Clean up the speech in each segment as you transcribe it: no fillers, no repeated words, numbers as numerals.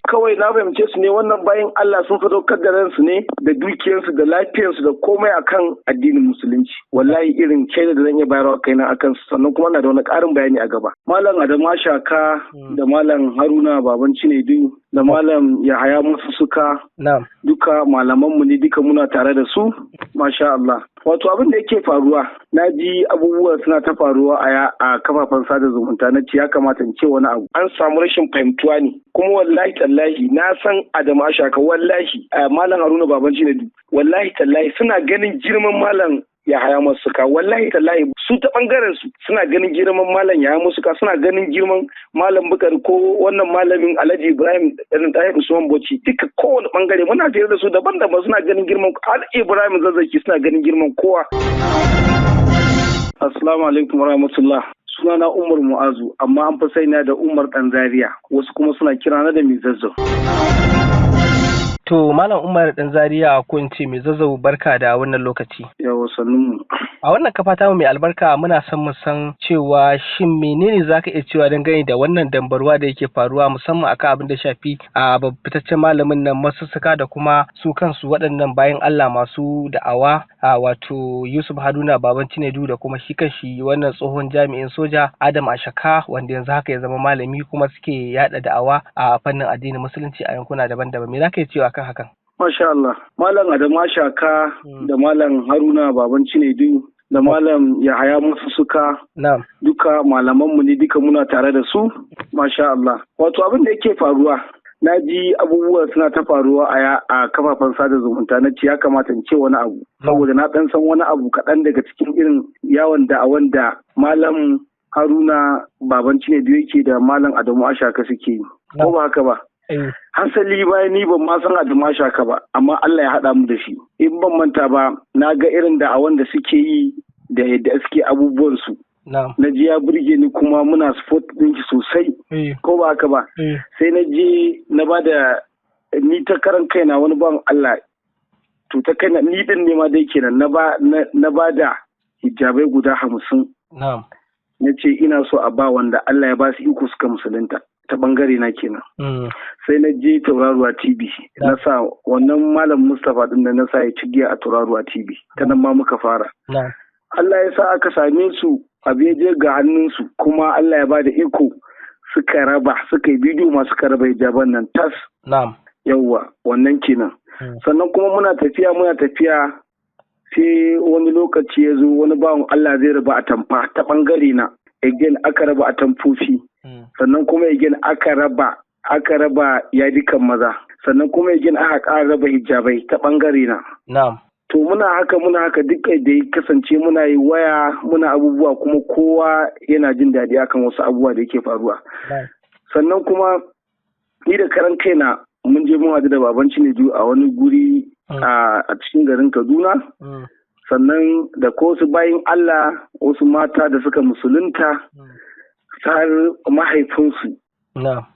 kawai na fahimce su ne wannan bayan Allah sun sadaukar da ransu ne da dukiyarsu da lafiyarsu da komai akan addinin musulunci. Wallahi irin shaida da zan iya bayarwa kaina akan su, sannan kuma na da wani ƙarin bayani a gaba. Malam Adamu Shaka da Malam Haruna Baban Cinedu da Malam Yahaya Musu Suka duka malamanmu ne, duka muna tare da su, masha Allah. Wato abin da yake faruwa, na ji abubuwa suna ta faruwa a kafafen sada zumunta, na ce ya kamata in ce wani abu. An samu rashin fahimtuwa ne, kuma wallahi tallahi na san Adamu Ashaka, wallahi Malam Haruna Baban Cinedu, wallahi tallahi suna ganin girman Malam Yahaya Masuka, wallahi tallahi su ta bangaren su suna ganin girman Malam Yahaya Masuka, suna ganin girman Malam Bukar ko wannan malamin Alhaji Ibrahim irin Tahir Usman Bauchi, duka kowane bangare muna tare da su daban-daban, suna ganin girman Alhaji Ibrahim Zazzaki, suna ganin girman kowa. Assalamu alaikum warahmatullah. Sunana Umar Mu'azu, amma an fi sani da Umar Dan Zaria, wasu kuma suna kirana da mai zazzau. To Malam Umar Dan Zaria, ko in ce mai zazzau, barka da wannan lokaci. Yawa sannunmu. A wannan kafa ta mai albarka muna son mu san cewa shin menene zaka iya cewa dangane da wannan dambarwa da yake faruwa musamman akan abin da shafi a fitaccen malamin nan Masussuka da kuma su kansu waɗannan bayan Allah masu da'awa wato Yusuf Haruna Baban Cinedu da kuma shi kanshi wannan tsohon jami'in soja Adam Ashaka, wanda yanzu haka ya zama malami kuma suke yada da'awa a fannin addinin musulunci a yankuna daban-daban. Me zaka iya cewa kan hakan? Masha Allah. Malam Adamu Ashaka da Malam Haruna Baban Cinedu da Malam Yahaya Musu Suka duka malamanmu ne, duka muna tare da su, masha Allah. Wato abin da yake faruwa, na ji abubuwa suna ta faruwa a kafafen sada zumunta, na ce ya kamata in ce wani abu, saboda na ɗan san wani abu kaɗan daga cikin irin yawon da'awan da Malam Haruna Baban Cinedu yake da Malam Adamu Ashaka suke yi, ko ba haka ba? Hasali bayan ni ban ma san Adamu Ashaka ba, amma Allah ya haɗa mu da shi. In ban manta ba, na ga irin da'awan da suke yi da yadda suke abubuwansu. Na ji ya burge ni, kuma muna support ɗinki sosai, ko ba haka ba? Sai na je na ba da ni ta karan kaina wani ban Allah, to ta kaina ni din ne ma dai kenan na ba da hijabai guda 50. Na ce ina so a ba wanda Allah ya ba su iko suka musulunta. Ta bangare na kenan. Sai na je Tauraruwa TV, na sa wannan Malam Mustapha din da na sa ya ci giya a Tauraruwa TV, ta nan ma muka fara. Allah ya sa aka same su, abu ya je ga hannunsu, kuma Allah ya ba da iko suka yi bidiyo masu raba hijaban nan tas. Yawwa, wannan kenan. Sannan kuma muna tafiya sai wani lokaci ya zo, wani bawan Allah zai raba atamfa ta bangare na. Again aka raba atamfofi. Sannan kuma again aka raba yadikan maza, sannan kuma again aka ƙara raba hijabai ta ɓangare na. To muna haka duk da ya kasance muna yi waya, muna abubuwa, kuma kowa yana jin daɗi akan wasu abubuwa da yake faruwa. Sannan kuma ni da karan kaina mun je mun haɗu da Baban Cinedu a wani guri a cikin garin Kaduna. Sannan da ko wasu bayin Allah, wasu mata da suka musulunta, har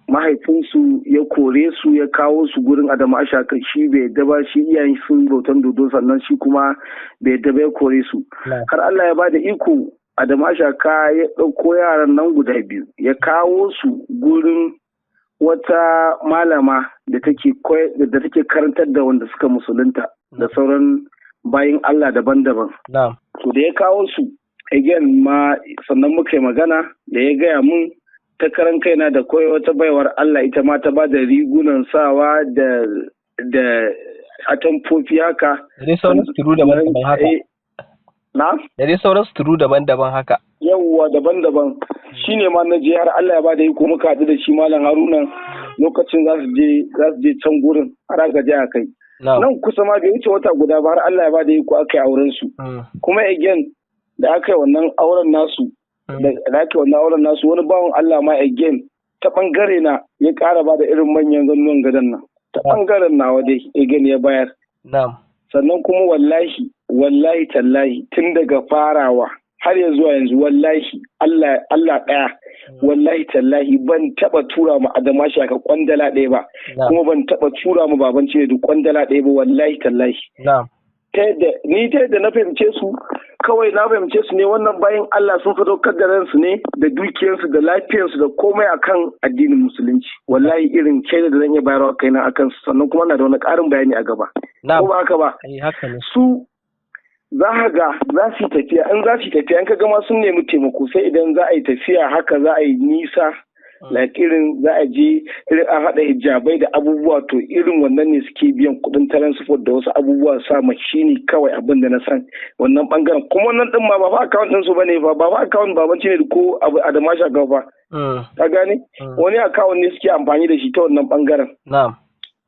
mahaifinsu ya kore su, ya kawo su gurin Adamu Ashaka, shi bai yadda ba, shi iyayen sun bautan dodo, sannan shi kuma bai yadda ba, ya kore su. Har Allah ya bada iko, Adamu Ashaka ya ɗauko yaran nan guda 2, ya kawo su gurin wata malama da take karantar da wanda suka musulunta da sauran bayin Allah daban-daban. To da ya kawo su, again ma sannan muka yi magana da ya gaya mun ta karan kaina da koyi wata baiwar Allah, ita ma ta ba da rigunan sawa da atamfofi haka. Da dai sauran suturu daban-daban haka. Da dai sauran suturu daban-daban haka. Yawwa, daban-daban. Shi ne ma na je, har Allah ya ba da iko muka haɗu da shi Malam Haruna, lokacin za su je can gurin, har aka je a kai. Nan kusa ma bai wuce wata guda ba, har Allah ya ba da iko aka yi auren su. Kuma again da aka yi wannan auren nasu, wani bawan Allah ma again ta bangare na ya ƙara ba da irin manyan zannuwan gadon nan, ta bangaren nawa dai again ya bayar. Sannan kuma wallahi tallahi tun daga farawa har ya zuwa yanzu, wallahi Allah ɗaya, wallahi tallahi ban taɓa tura mu Adamu Ashaka kwandala ɗaya ba, kuma ban taɓa tura mu Baban Cinedu kwandala ɗaya ba, wallahi tallahi. Ta yadda na fahimce su, kawai na fahimce su ne wannan bayan Allah sun sadaukar da ransu ne da dukiyarsu da lafiyarsu da komai akan addinin musulunci. wallahi irin shaida da zan iya bayarwa kaina akan su, sannan kuma na da wani ƙarin bayani a gaba. Ko ba haka ba? Su za ka ga za su yi tafiya, in za su yi tafiya in ka gama sun nemi taimako, sai idan za a yi tafiya haka za a yi nisa, like irin za a je irin an haɗa hijabai da abubuwa, to irin wannan ne suke biyan kuɗin transport da wasu abubuwa sa mashini kawai abin da na san wannan bangaren. Kuma wannan din ma ba fa account din su bane ba fa account babanci ne ko a da masha ga fa. Ka gane? Wani account ne suke amfani da shi ta wannan bangaren. Na'am.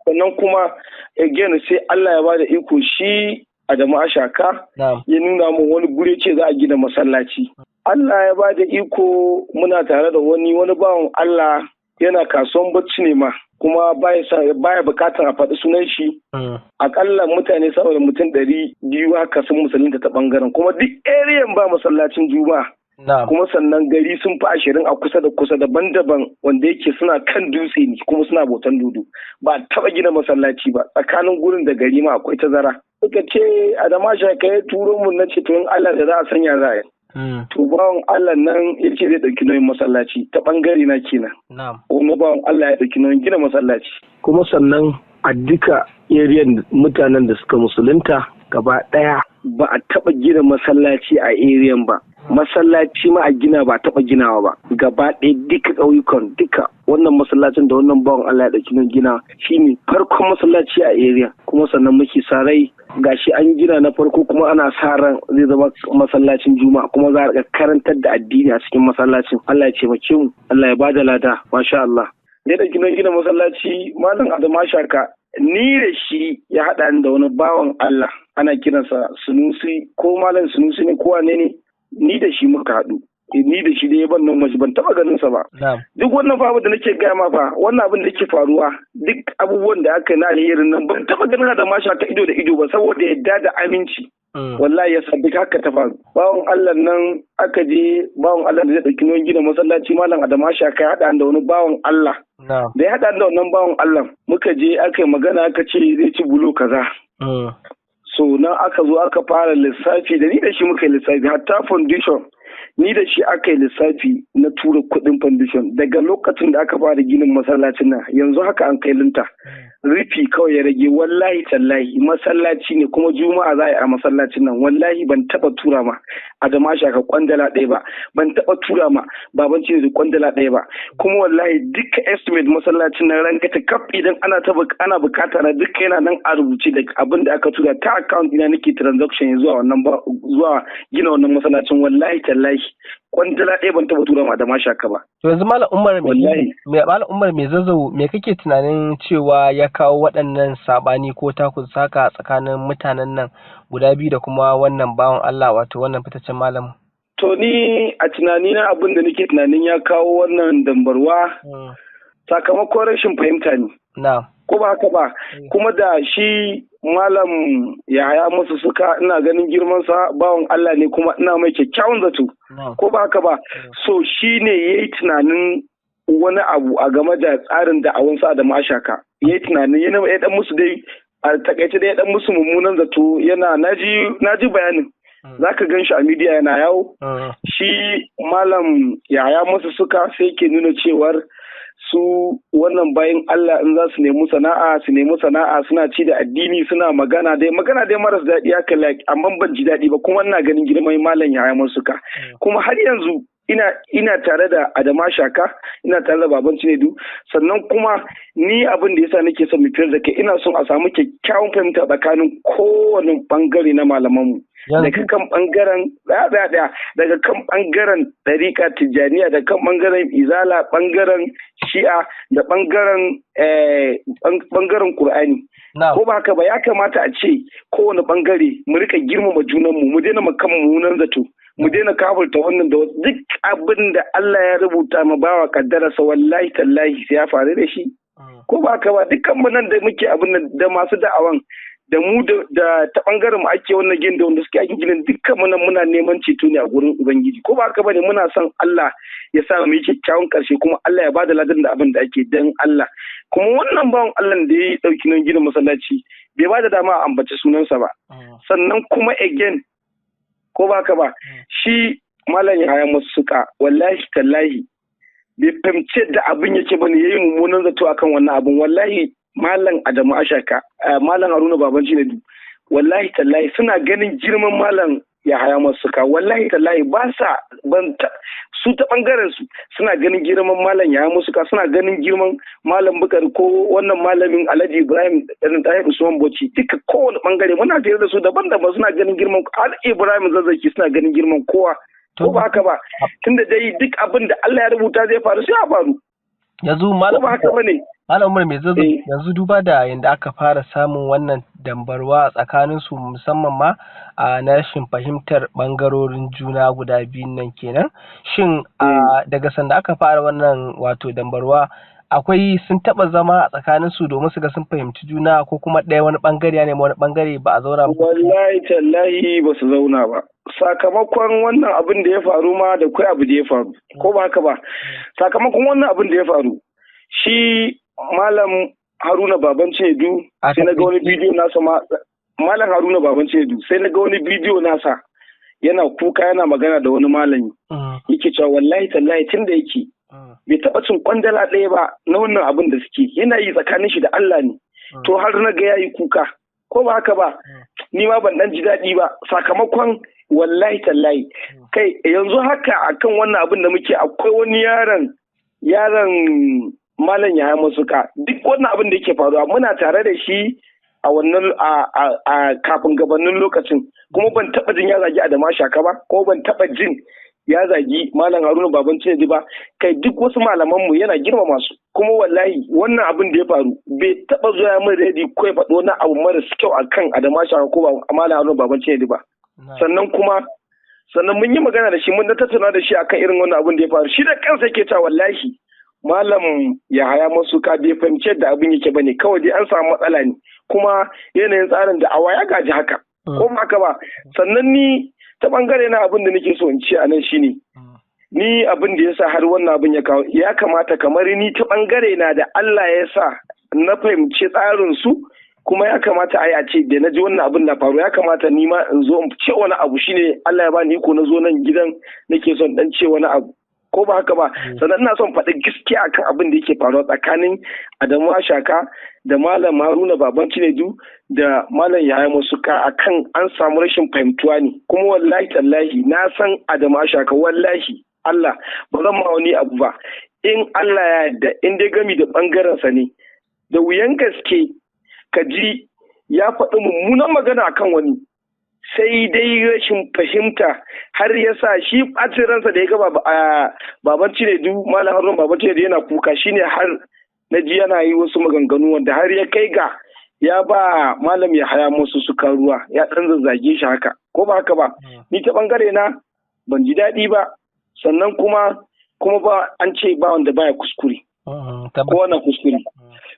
Sannan kuma again sai Allah ya bada iko shi Adamu Ashaka ya nuna mu wani gure ce za a gina masallaci. Allah ya ba da iko muna tare da wani bawan Allah yana kasuwan bacci ne ma, kuma baya bukatar a faɗi sunan shi. Akalla mutane sama da mutum 200 haka sun musulunta ta bangaren, kuma duk ariyan ba masallacin juma'a. Kuma sannan gari sun fi 20 a kusa da kusa daban-daban wanda yake suna kan dutse ne kuma suna bautan dodo. Ba taɓa gina masallaci ba, tsakanin gurin da gari ma akwai tazara. Suka ce Adama Shaka ya turo mu na ce to in Allah da za a sanya za a yi. To bawan Allah nan ya ce zai ɗauki nauyin masallaci ta ɓangare na kenan. Wani bawan Allah ya ɗauki nauyin gina masallaci. Kuma sannan a duka eriyan mutanen da suka musulunta gaba ɗaya ba a taɓa gina masallaci a eriyan ba. Masallaci ma a gina ba taɓa ginawa ba. Gaba ɗaya duka ƙauyukan duka wannan masallacin da wannan bawan Allah ya ɗauki nauyin gina shine farkon masallaci a eriyan. Kuma sannan muke sarai gashi an gina na farko kuma ana sa ran zai zama masallacin juma'a, kuma za a karantar da addini a cikin masallacin. Allah ya taimake mu, Allah ya bada lada, masha Allah. Ne da gina masallaci malam Adamu Ashaka ni da shi ya haɗa ni da wani bawan Allah ana kiransa Sunusi ko malam Sunusi ne ko wane ne, ni da shi muka haɗu. Ni da shi da ya ban nan mashi ban taba ganin sa ba. Duk wannan fa da nake gaya ma fa wannan abin da yake faruwa duk abubuwan da aka yi na alherin nan ban taba ganin da masha ta ido da ido ba saboda yadda da aminci. Wallahi ya sa duk haka ta faru. Bawon Allah nan aka je bawon Allah da zai dauki nauyin gina masallaci malam Adamu Ashaka ya haɗa da wani bawon Allah. Da ya haɗa da wannan bawon Allah muka je aka yi magana aka ce zai ci bulo kaza. So nan aka zo aka fara lissafi da ni da shi muka yi lissafi hatta foundation. Ni da shi aka yi lissafi na tura kuɗin foundation daga lokacin da aka fara ginin masallacin nan yanzu haka an kai linta rufi kawai ya rage. Wallahi tallahi masallaci ne kuma juma'a za a yi a masallacin nan. Wallahi ban taba tura ma Adamu Ashaka kwandala ɗaya ba, ban taba tura ma babanci ne da kwandala ɗaya ba. Kuma wallahi duka estimate masallacin nan ranka ta kaf idan ana bukata na duka yana nan a rubuce da abin da aka tura ta account ina nake transaction zuwa wannan zuwa gina wannan masallacin. Wallahi tallahi kwandala ɗaya ban taɓa tura ma Adamu Ashaka ba. To yanzu Malam Umar mai zazzau me kake tunanin cewa ya kawo waɗannan saɓani ko takun saka tsakanin mutanen nan guda biyu da kuma wannan bawan Allah wato wannan fitaccen malamin? To ni a tunanina abin da nake tunanin ya kawo wannan dambarwa sakamakon rashin fahimta ne. Ko ba haka ba, kuma da shi malam Yahaya musu suka ina ganin girmansa bawan Allah ne kuma ina mai kyakkyawan zato. Ko ba haka ba, so shi ne ya yi tunanin wani abu a game da tsarin da awansa Adamu Ashaka. Ya yi tunanin yana ya dan musu dai a takaice dai ya dan musu mummunan zato yana naji bayanin. Za ka gan shi a midiya yana yawo. Shi malam Yahaya musu suka sai ke nuna cewar su wannan bayan Allah in za su nemi sana'a suna ci da addini suna magana dai maras daɗi haka amma ban ji daɗi ba kuma ina ganin girman malam Yahaya Masuka kuma har yanzu ina tare da Adamu Ashaka ina tare da baban Cinedu sannan kuma ni abin da yasa nake son mu fitar da kai ina son a samu kyakkyawan fahimta tsakanin kowane bangare na malamanmu. Daga kan bangaren daga kan bangaren ɗariƙa Tijjaniya da kan bangaren Izala bangaren Shi'a da bangaren Qur'ani. Ko ba haka ba ya kamata a ce kowane bangare mu rika girmama junanmu mu daina makan mummunan zato mu daina kafurta wannan da duk abin da Allah ya rubuta ma bawa kaddararsa wallahi tallahi sai ya faru da shi. Ko ba haka ba dukkan mu nan da muke abin da masu da'awan da mu da ta bangaren mu ake wannan gin da wanda suke aikin ginin dukkan mu nan muna neman ceto ne a gurin ubangiji ko ba haka bane muna son Allah ya sa mu yi kyakkyawan karshe kuma Allah ya bada ladan da abin da ake dan Allah kuma wannan bawan Allah da ya dauki nan ginin masallaci bai bada dama a ambaci sunansa ba sannan kuma again ko ba haka ba shi malam Yahaya Masuka wallahi tallahi bai fahimci da abin yake bane yayi mummunan zato akan wannan abin. Wallahi malam Adamu Ashaka, malam Haruna Baban Cinedu, wallahi tallahi suna ganin girman malam Yahaya Masuka, wallahi tallahi su ta bangaren su suna ganin girman malam Yahaya Masuka, suna ganin girman malam Bukari ko wannan malamin Alhaji Ibrahim Tahir Usman Bauchi, duka kowane bangare muna tare da su daban-daban, suna ganin girman Ibrahim Zazzaki, suna ganin girman kowa. Ko ba haka ba, tunda dai duk abin da Allah ya rubuta zai faru sai ya faru. Yanzu malam Umar mai zazu yanzu duba da yadda aka fara samun wannan dambarwa tsakanin su musamman ma na rashin fahimtar bangarorin juna guda biyun nan kenan. Shin daga sanda aka fara wannan wato dambarwa akwai sun taba zama a tsakanin su domin su ga sun fahimci juna ko kuma ɗaya wani bangare ne wani bangare ba a zauna ba? Wallahi tallahi ba su zauna ba. Sakamakon wannan abin da ya faru ma da kai abu da ya faru, ko ba haka ba, sakamakon wannan abin da ya faru shi malam Haruna Baban Cinedu sai na ga wani bidiyo nasa malam Haruna Baban Cinedu sai na ga wani bidiyo nasa yana kuka yana magana da wani malami yake cewa wallahi tallahi tun da yake bai taɓa cin kwandala ɗaya ba na wannan abin da suke yana yi tsakanin shi da Allah ne, to har na ga yayi kuka, ko ba haka ba, ni ma ban dan ji daɗi ba sakamakon wallahi tallahi kai yanzu haka akan wannan abin da muke akwai wani yaron malam Yahaya Masuka, duk wannan abin da yake faruwa muna tare da shi a wannan a kafin gabanin lokacin, kuma ban taba jin ya zagi Adamu Ashaka ba, ko ban taba jin ya zagi malam Haruna Baban Cinedu ba, kai duk wasu malaman mu yana girmama su, kuma wallahi wannan abin da ya faru bai taba zuwa min redi ko ya faɗo wani abu mara kyau akan Adamu Ashaka ko malam Haruna Baban Cinedu ba. Sannan mun yi magana da shi, mun da tattauna da shi akan irin wannan abin da ya faru, shi da kansa yake cewa wallahi malam Yahaya Masuka bai fahimci da abin yake bane, kawai dai an samu matsala ne, kuma yanayin tsarin da awa ya gaji haka, ko ba haka ba. Sannan ni ta bangare na abin da nake so in ce a nan shine ni abin da yasa har wannan abin ya kawo, ya kamata kamar ni ta bangare na da Allah ya sa na fahimci tsarin su, kuma ya kamata a yi a ce da na ji wannan abin na faru ya kamata ni ma in zo in ce wani abu, shine Allah ya bani iko na zo nan gidan nake son dan ce wani abu, ko ba haka ba. Sannan ina son faɗi gaskiya akan abin da yake faruwa tsakanin Adamu Ashaka da malam Haruna Baban Cinedu da malam Yahaya Masuka, akan an samu rashin fahimtuwa ne, kuma wallahi tallahi na san Adamu Ashaka, wallahi Allah ba zan ma wani abu ba in Allah ya yarda, in dai gami da bangaren sa ne, da wuyan gaske ka ji ya faɗi mummunan magana akan wani, sai dai rashin fahimta har ya sa shi ɓacin ransa da ya ga Baban Cinedu, malam Haruna Baban Cinedu yana kuka, shine har na ji yana yi wasu maganganu wanda har ya kai ga ya ba malam Yahaya Masuka ruwa, ya ɗan zazzage shi haka, ko ba haka ba. Ni ta ɓangare na ban ji daɗi ba, sannan kuma ba an ce ba wanda baya kuskure, ko wannan kuskure.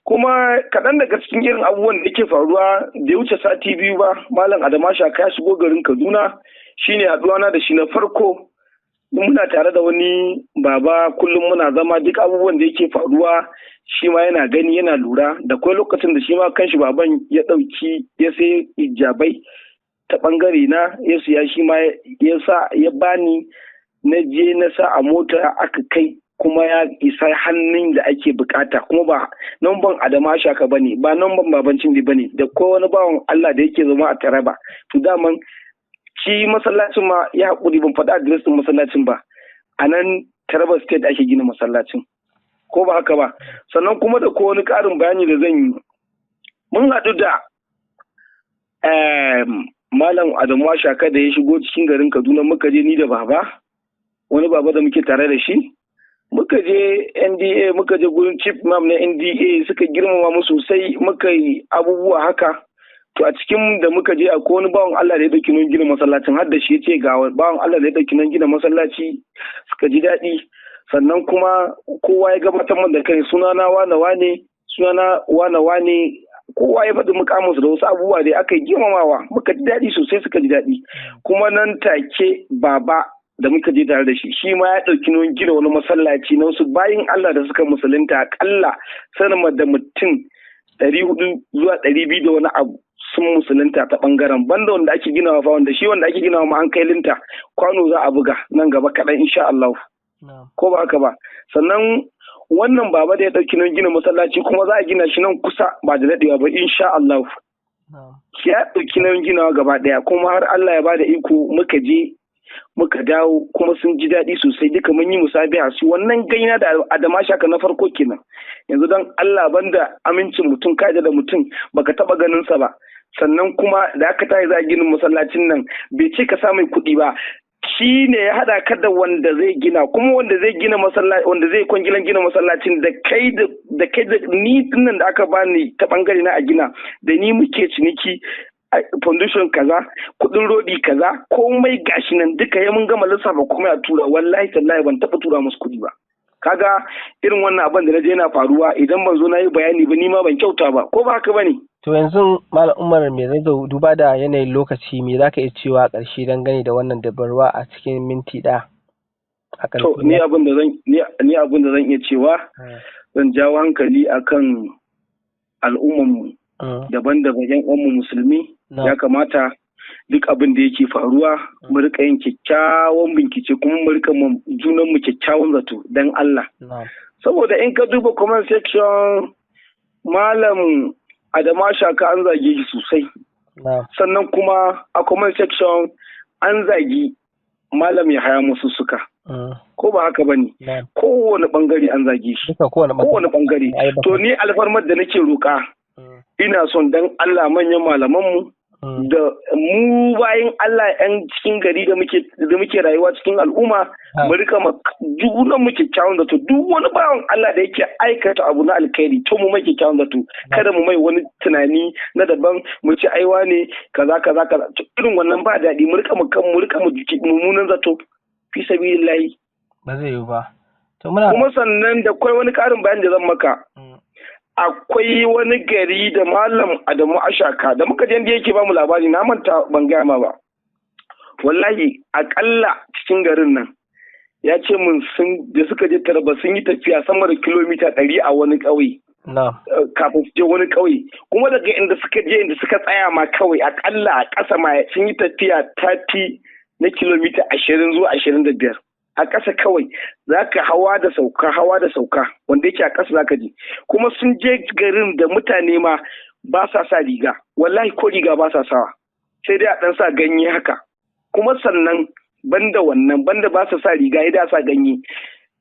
Kuma kaɗan daga cikin irin abubuwan da ke faruwa da ya wuce sati biyu ba, malam Adamu Ashaka ya shigo garin Kaduna, shine haɗuwana da shi na farko. Muna tare da wani baba, kullum muna zama, duk abubuwan da yake faruwa shi ma yana gani yana lura. Da kwai lokacin da shi ma kanshi baban ya ɗauki ya sai hijabai ta ɓangare na ya siya, shi ma ya sa ya bani, na je na sa a mota aka kai, kuma ya isa hannun da ake bukata, kuma ba namban Adamu Ashaka bane, ba namban Baban Cinedu bane, da ko wani bawan Allah da yake zama a Taraba. To daman shi masallacin ma ya haƙuri ban faɗa adres ɗin masallacin ba, a nan Taraba State ake gina masallacin, ko ba haka ba. Sannan kuma da ko wani ƙarin bayani da zan yi, mun haɗu da malam Adamu Ashaka da ya shigo cikin garin Kaduna, muka je ni da baba, wani baba da muke tare da shi, muka je NDA, muka je gurin chief imam na NDA, suka girmama mu sosai, muka yi abubuwa haka. To a cikin da muka je akwai wani bawan Allah da ya dauki nan gina masallacin, har da shi ya ce ga bawan Allah da ya dauki nan gina masallaci, suka ji daɗi. Sannan kuma kowa ya gabatar min da kai, sunana wane, kowa ya faɗi mukaminsu da wasu abubuwa da aka yi girmamawa, muka ji daɗi sosai, suka ji daɗi. Kuma nan take baba da muka je tare da shi ma ya ɗauki nauyin gina wani masallaci na wasu bayin Allah da suka musulunta, akalla sama da mutum 400 zuwa 200 da wani abu sun musulunta ta bangaren, banda wanda ake ginawa fa, wanda shi wanda ake ginawa ma an kai linta kwano za a buga nan gaba kaɗan insha Allah. ko ba haka ba. Sannan wannan baba da ya ɗauki nan gina masallaci kuma za a gina shi nan kusa ba da daɗewa ba insha Allah. Ya ɗauki nan ginawa gaba ɗaya kuma har Allah ya bada iko muka je muka dawo kuma sun ji daɗi sosai duka mun yi musabiha su wannan gaina da Adama Shaka na farko kenan. Yanzu don Allah banda amincin mutum kaje da mutum baka taɓa ganin sa ba. Sannan kuma da aka tayi za a ginin masallacin nan bai ce ka sa mai kuɗi ba. Shi ne ya haɗa ka da wanda zai gina kuma wanda zai gina masallaci wanda zai kwangilan gina masallacin da kai da ni dinnan da aka bani ta bangare na a gina da ni muke ciniki foundation kaza kudin rodi kaza komai gashi nan duka ya mun gama lissafa komai a tura wallahi tallahi ban taba tura musu kudi ba. Kaga irin wannan abin da naje yana faruwa idan ban zo na yi bayani ba ni ma ban kyauta ba ko ba haka bane. To yanzu Malam Umar me zai duba da yanayin lokaci me zaka iya cewa ƙarshe dangane da wannan dabarwa a cikin minti ɗaya? To ni abin da zan iya cewa zan jawo hankali akan al'ummarmu daban-daban yan uwanmu musulmi ya kamata duk abin da yake faruwa mu rika yin kyakkyawan bincike kuma mu rika junan mu kyakkyawan zato dan Allah. Saboda in ka duba comment section Malam Adama Shaka an zage shi sosai. Sannan kuma a comment section an zagi Malam Yahaya Masussuka. Ko ba haka bane? Kowane bangare an zage shi. Kowane bangare. To ni alfarmar da nake roƙa ina son dan Allah manyan malamanmu da mu bayan Allah yan cikin gari da muke rayuwa cikin al'umma mu rika junan mu kyakkyawan zato duk wani bawan Allah da yake aikata abu na alkhairi to mu mai kyakkyawan zato kada mu mai wani tunani na daban mu ci aiwa ne kaza irin wannan ba daɗi mu rika mummunan zato fi sabilillahi ba zai yi ba. Kuma sannan da kwai wani ƙarin bayan da zan maka akwai wani gari da Malam Adamu Ashaka da muka je yake ba mu labari na manta ban gaya ma ba. Wallahi akalla cikin garin nan ya ce mun da suka je Taraba sun yi tafiya sama da kilomita 100 a wani ƙauye. Kafin su je wani ƙauye kuma daga inda suka tsaya ma kawai akalla a ƙasa ma sun yi tafiya 30 na kilomita 20 zuwa 25. A ƙasa kawai za ka hawa da sauka wanda yake a ƙasa za ka ji kuma sun je garin da mutane ma ba sa sa riga wallahi ko riga ba sa sawa sai dai a ɗan sa ganye haka kuma sannan banda ba sa sa riga ya sa ganye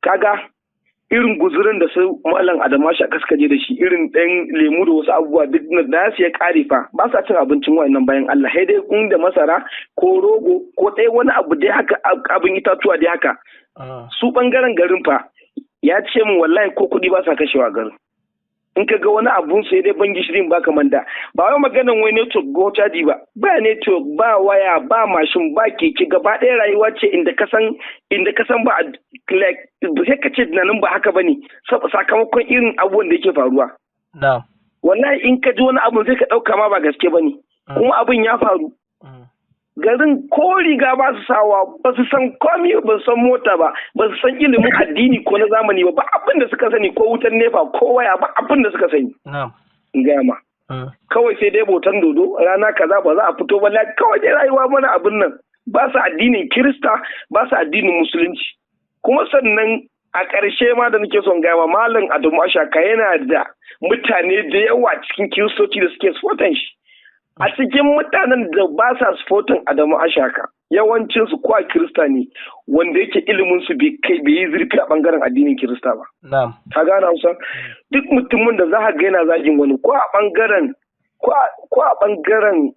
kaga irin guzurin da su Malam Adamu Shaka suka je da shi irin ɗan lemu da wasu abubuwa duk da su ya ƙare fa ba sa cin abincin wa'annan bayan Allah sai dai kun da masara ko rogo ko ɗaya wani abu dai haka abin itatuwa dai haka su ɓangaren garin fa ya ce min wallahi ko kuɗi ba sa kashewa garin in ka ga wani abun sai dai ban gishirin ba manda ba wai maganan wai network go caji ba network ba waya ba mashin ba keke gaba ɗaya rayuwa ce inda ka san ba sai ka ce tunanin ba haka bane sakamakon irin abubuwan da yake faruwa wallahi in ka ji wani abun sai ka ɗauka ma ba gaske bane kuma abin ya faru garin ko riga ba su sawa ba su san komi ba su san mota ba su san ilimin addini ko na zamani ba abin da suka sani ko wutar nefa ko waya ba abin da suka sani gama kawai sai dai botan dodo rana kaza ba za a fito ba kawai dai rayuwa mana abin nan ba su addinin Kirista ba su addinin musulunci kuma sannan a ƙarshe ma da nake son gama Malam Adamu Ashaka yana da mutane da yawa cikin Kiristoci da suke supportan shi. A cikin mutanen da ba sa supportin Adamu Ashaka yawancinsu ko a Kirista ne wanda yake ilimin su bai yi zurfi a bangaren addinin Kirista ba. Ka gane Hausa? Duk mutumin da za ka ga yana zagin wani ko a bangaren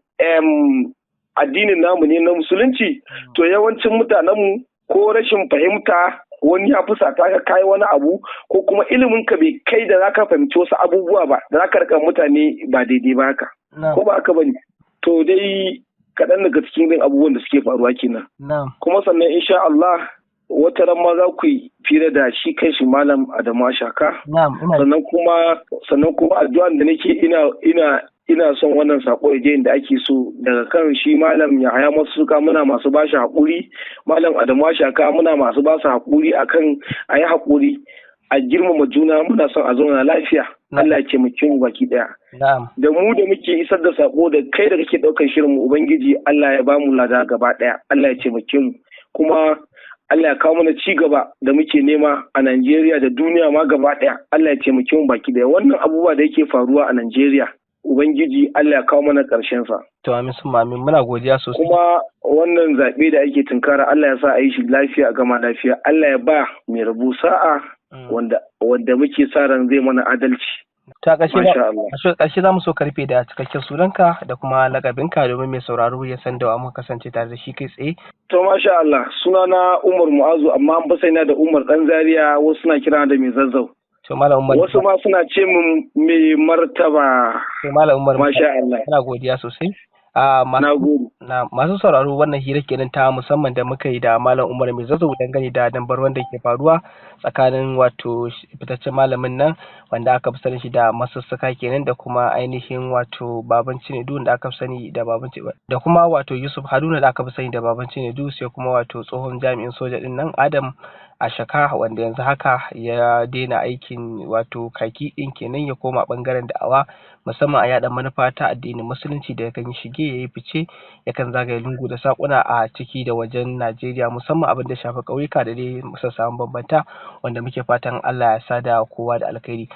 addinin namu ne na musulunci to yawancin mutanenmu ko rashin fahimta wani ya fusata ka kai wani abu ko kuma ilimin ka bai kai da zaka fahimci wasu abubuwa ba da zaka rika mutane ba daidai ba haka. Ko ba haka bane to dai kaɗan daga cikin abubuwan da suke faruwa kenan kuma sannan insha Allah wata ran ma za ku yi fira da shi kai shi Malam Adamu Ashaka sannan kuma addu'an da nake ina son wannan sako ya je inda ake so daga kan shi Malam Yahaya Masussuka muna masu bashi haƙuri Malam Adamu Ashaka muna masu ba su haƙuri akan a yi haƙuri a girmama juna muna son a zauna lafiya Allah ya taimake mu baki daya da mu da muke isar da sako da kai da kake daukar shirin mu ubangiji Allah ya bamu lada gaba daya Allah ya taimake mu kuma Allah ya kawo mana ci gaba da muke nema a Najeriya da duniya ma gaba ɗaya. Allah ya taimake mu baki daya. Wannan abubuwa da yake faruwa a Najeriya, Ubangiji Allah ya kawo mana ƙarshen sa. To amin sun amin, muna godiya sosai. Kuma wannan zaɓe da ake tunkara, Allah ya sa a yi shi lafiya a gama lafiya. Allah ya ba mai rabu sa'a wanda muke sa ran zai mana adalci. Ta ƙarshe za mu so karfe da cikakken sunanka da kuma lakabinka domin mai sauraro ya san da wa muka kasance tare da shi kai tsaye. To masha Allah, sunana Umar Mu'azu amma an fi sani da Umar ɗan Zaria, wasu suna kira da mai zazzau. To Malam Umar. Wasu ma suna ce min mai martaba. To Malam Umar. Masha Allah. Ina godiya sosai. Masu sauraro, wannan hira kenan ta musamman da muka yi da Malam Umar mai zazzau dangane da dambar wanda ke faruwa tsakanin wato fitaccen malamin nan wanda aka fi sani shi da masussuka kenan da kuma ainihin wato Baban Cinedu da aka fi sani da Baban Cinedu da kuma wato Yusuf Haruna da aka fi sani da Baban Cinedu, sai kuma wato tsohon jami'in soja din nan Adam Ashaka wanda yanzu haka ya daina aikin wato kaki din kenan ya koma bangaren da'awa musamman a yada manufa ta addinin musulunci da yakan shige yayi fice yakan zagaye lungu da sakuna a ciki da wajen Najeriya musamman abin da shafi ƙauyuka da dai sassan bambanta wanda muke fatan Allah ya sada kowa da alkhairi.